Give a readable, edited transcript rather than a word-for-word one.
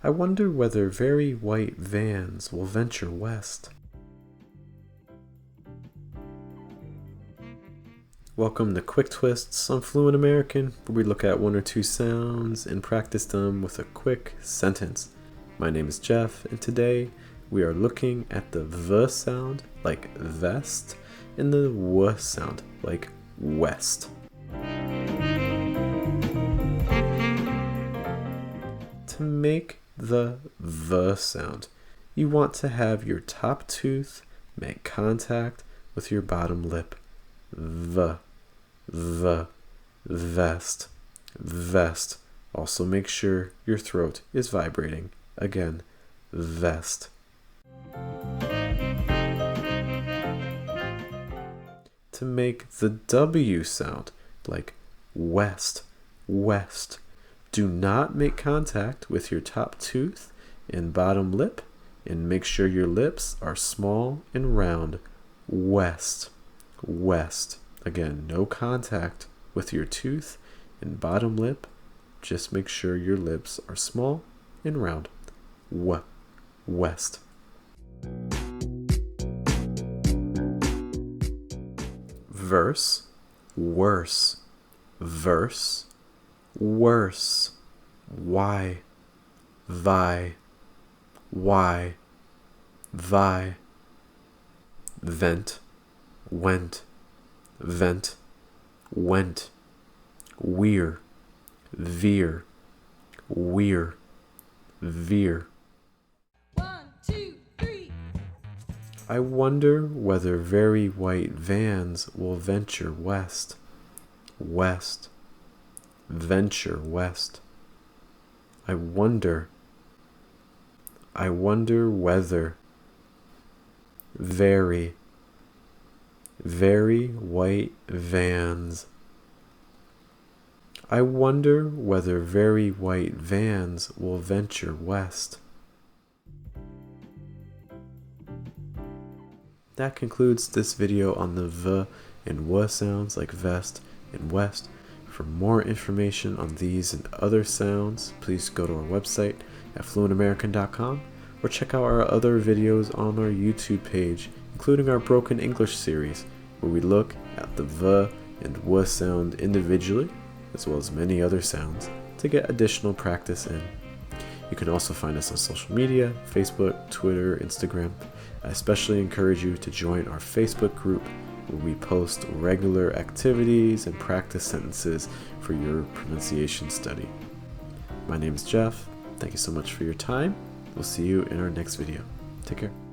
I wonder whether very white vans will venture west. Welcome to Quick Twists on Fluent American, where we look at one or two sounds and practice them with a quick sentence. My name is Geoff, and today we are looking at the V sound, like vest, and the W sound, like west. To make the V sound, you want to have your top tooth make contact with your bottom lip. V, vest, vest. Also make sure your throat is vibrating. Again, vest. To make the W sound, like west, west, do not make contact with your top tooth and bottom lip, and make sure your lips are small and round. West, west. Again, no contact with your tooth and bottom lip. Just make sure your lips are small and round. West. Verse, worse. Verse, worse. Why, vi, why, vi. Vent, went, vent, went. Weir, veer, weir, veer. 1, 2, 3. I wonder whether very white vans will venture west. West. Venture west. I wonder whether very white vans. I wonder whether very white vans will venture west. That concludes this video on the V and W sounds like vest and west. For more information on these and other sounds, please go to our website at fluentamerican.com or check out our other videos on our YouTube page, including our Broken English series, where we look at the V and W sound individually, as well as many other sounds, to get additional practice in. You can also find us on social media, Facebook, Twitter, Instagram. I especially encourage you to join our Facebook group, where we post regular activities and practice sentences for your pronunciation study. My name is Geoff. Thank you so much for your time. We'll see you in our next video. Take care.